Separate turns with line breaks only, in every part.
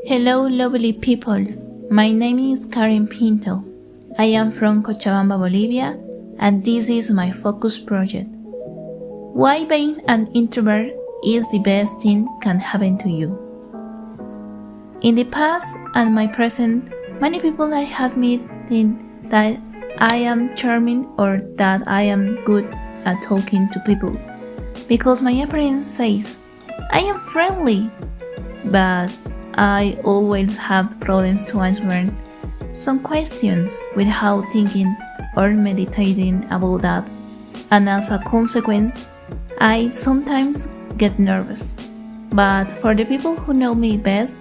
Hello lovely people, my name is PINTO. I am from Cochabamba, Bolivia, and this is my focus project. Why being an introvert is the best thing can happen to you. In the past and my present, many people I had met think that I am charming or that I am good at talking to people, because my appearance says I am friendly, but I always have problems to answer some questions without thinking or meditating about that, and as a consequence, I sometimes get nervous. But for the people who know me best,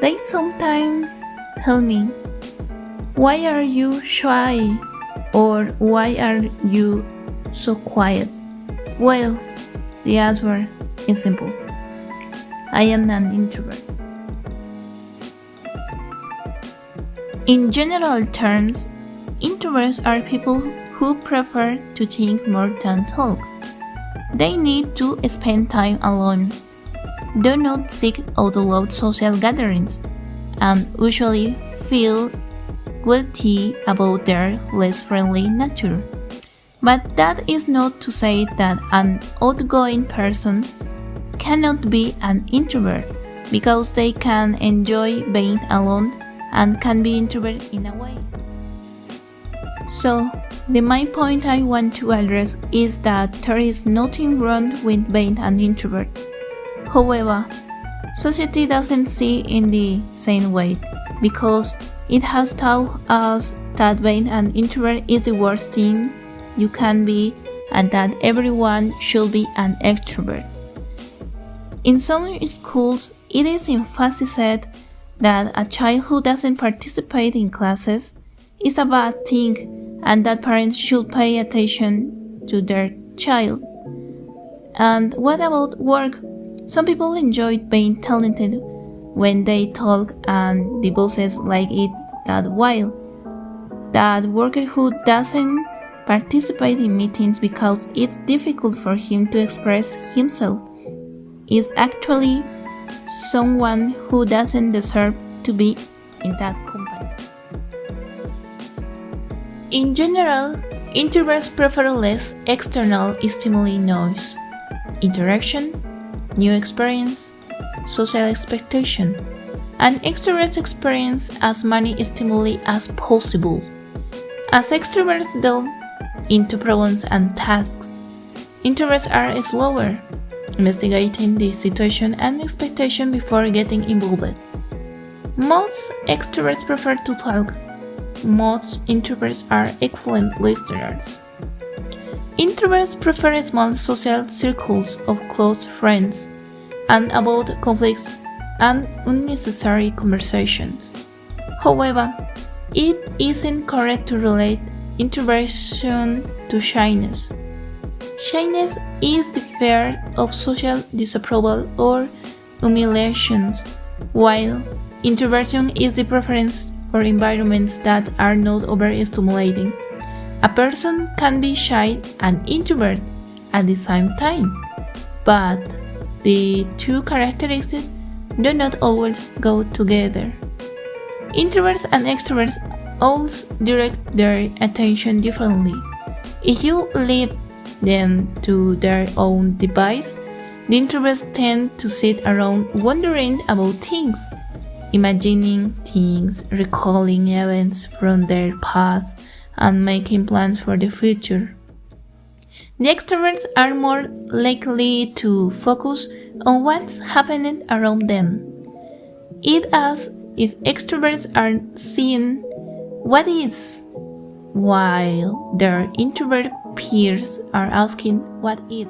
they sometimes tell me, "Why are you shy?" or "Why are you so quiet?" Well, the answer is simple. I am an introvert. In general terms, introverts are people who prefer to think more than talk. They need to spend time alone, do not seek out loud social gatherings, and usually feel guilty about their less friendly nature. But that is not to say that an outgoing person cannot be an introvert, because they can enjoy being alone and can be introvert in a way. So, the main point I want to address is that there is nothing wrong with being an introvert. However, society doesn't see in the same way, because it has taught us that being an introvert is the worst thing you can be and that everyone should be an extrovert. In some schools, it is emphasized that a child who doesn't participate in classes is a bad thing and that parents should pay attention to their child. And what about work? Some people enjoy being talented when they talk and the bosses like it that while that worker who doesn't participate in meetings because it's difficult for him to express himself is actually someone who doesn't deserve to be in that company. In general, introverts prefer less external stimuli noise, interaction, new experience, social expectation, and extroverts experience as many stimuli as possible. As extroverts delve into problems and tasks, introverts are slower, investigating the situation and expectation before getting involved. Most extroverts prefer to talk. Most introverts are excellent listeners. Introverts prefer small social circles of close friends and avoid conflicts and unnecessary conversations. However, it isn't correct to relate introversion to shyness. Shyness is the fear of social disapproval or humiliations, while introversion is the preference for environments that are not overstimulating. A person can be shy and introvert at the same time, but the two characteristics do not always go together. Introverts and extroverts also direct their attention differently. If you leave them to their own device, the introverts tend to sit around wondering about things, imagining things, recalling events from their past, and making plans for the future. The extroverts are more likely to focus on what's happening around them. It's as if extroverts are seeing what is, while their introvert peers are asking what if.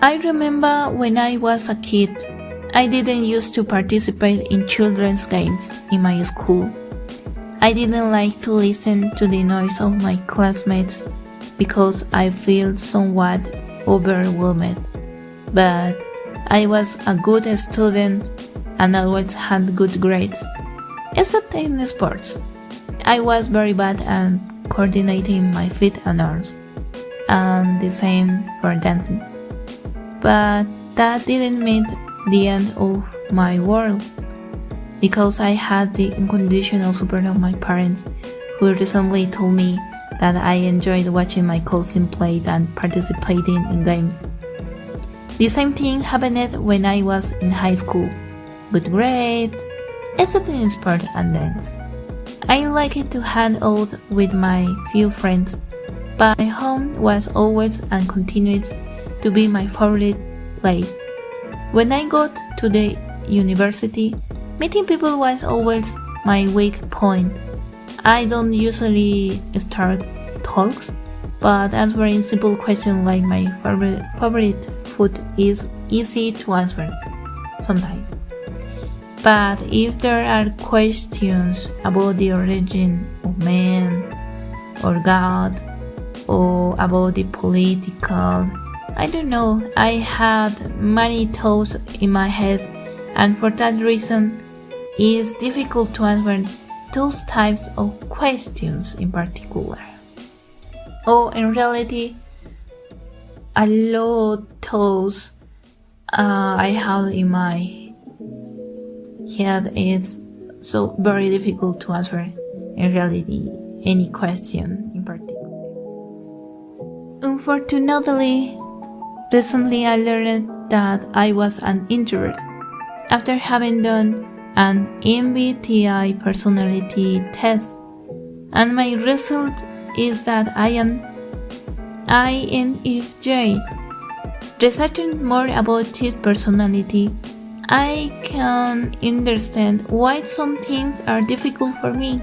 I remember when I was a kid, I didn't used to participate in children's games in my school. I didn't like to listen to the noise of my classmates because I feel somewhat overwhelmed. But I was a good student and always had good grades, except in sports. I was very bad at coordinating my feet and arms, and the same for dancing. But that didn't mean the end of my world, because I had the unconditional support of my parents, who recently told me that I enjoyed watching my cousin play and participating in games. The same thing happened when I was in high school, with grades, except in sport and dance. I liked to hang out with my few friends, but my home was always and continues to be my favorite place. When I got to the university, meeting people was always my weak point. I don't usually start talks, but answering simple questions like my favorite food is easy to answer sometimes. But if there are questions about the origin of man or God or about the political, I don't know, I had many thoughts in my head, and for that reason it's difficult to answer those types of questions in particular. Or in reality, a lot of thoughts I have in my head, it's so very difficult to answer in reality any question in particular. Unfortunately, recently I learned that I was an introvert after having done an MBTI personality test, and my result is that I am INFJ. Researching more about this personality, I can understand why some things are difficult for me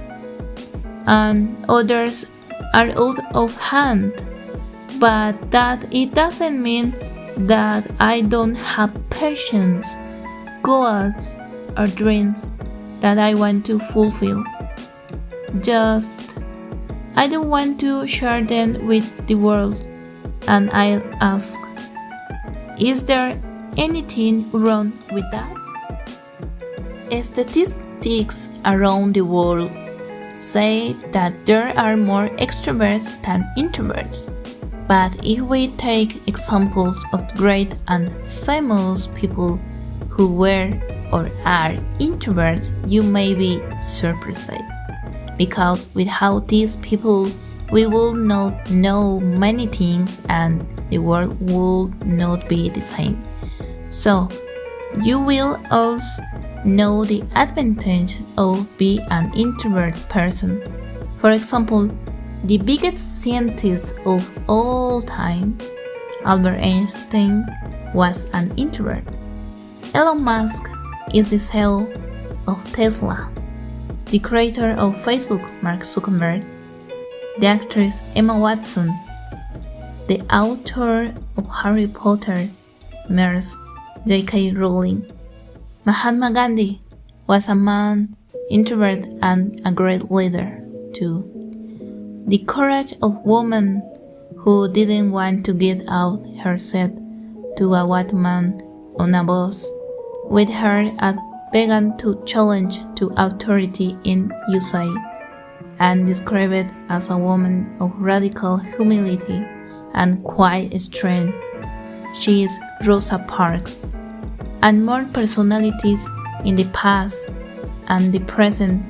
and others are out of hand, but that it doesn't mean that I don't have passions, goals, or dreams that I want to fulfill. Just I don't want to share them with the world, and I'll ask, is there anything wrong with that? Statistics around the world say that there are more extroverts than introverts. But if we take examples of great and famous people who were or are introverts, you may be surprised, because without these people we will not know many things and the world will not be the same. So you will also know the advantage of being an introvert person. For example, the biggest scientist of all time, Albert Einstein, was an introvert. Elon Musk is the CEO of Tesla. The creator of Facebook, Mark Zuckerberg, the actress Emma Watson, the author of Harry Potter, Ms. J.K. Rowling. Mahatma Gandhi was a man, introvert and a great leader too. The courage of woman who didn't want to give out her seat to a white man on a bus with her and began to challenge to authority in USA, and described as a woman of radical humility and quiet strength. She is Rosa Parks. And more personalities in the past and the present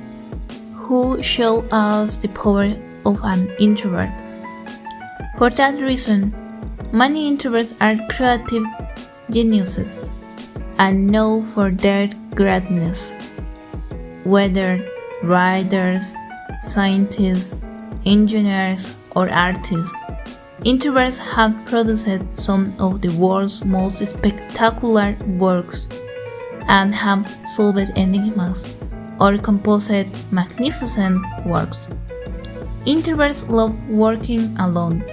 who show us the power of an introvert. For that reason, many introverts are creative geniuses and known for their greatness. Whether writers, scientists, engineers, or artists, introverts have produced some of the world's most spectacular works and have solved enigmas or composed magnificent works. Introverts love working alone,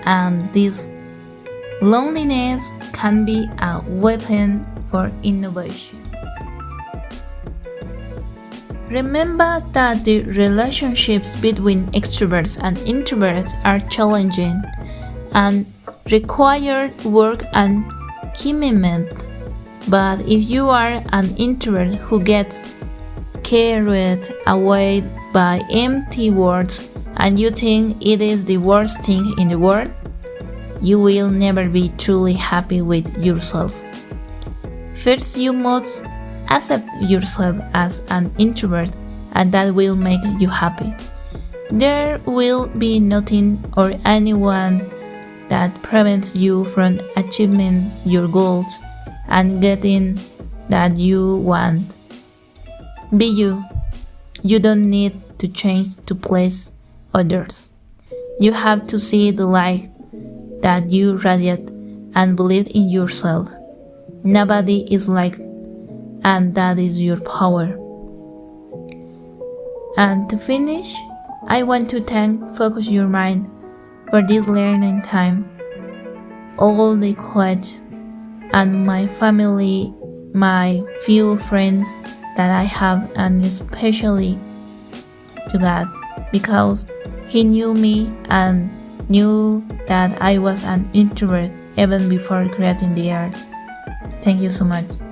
and this loneliness can be a weapon for innovation. Remember that the relationships between extroverts and introverts are challenging and require work and commitment. But if you are an introvert who gets carried away by empty words and you think it is the worst thing in the world, you will never be truly happy with yourself. First, you must accept yourself as an introvert, and that will make you happy. There will be nothing or anyone that prevents you from achieving your goals and getting that you want. Be you. You don't need to change to please others. You have to see the light that you radiate and believe in yourself. Nobody is like, and that is your power. And to finish, I want to thank Focus Your Mind for this learning time. All the coach and my family, my few friends that I have, and especially to God, because He knew me and knew that I was an introvert even before creating the art. Thank you so much.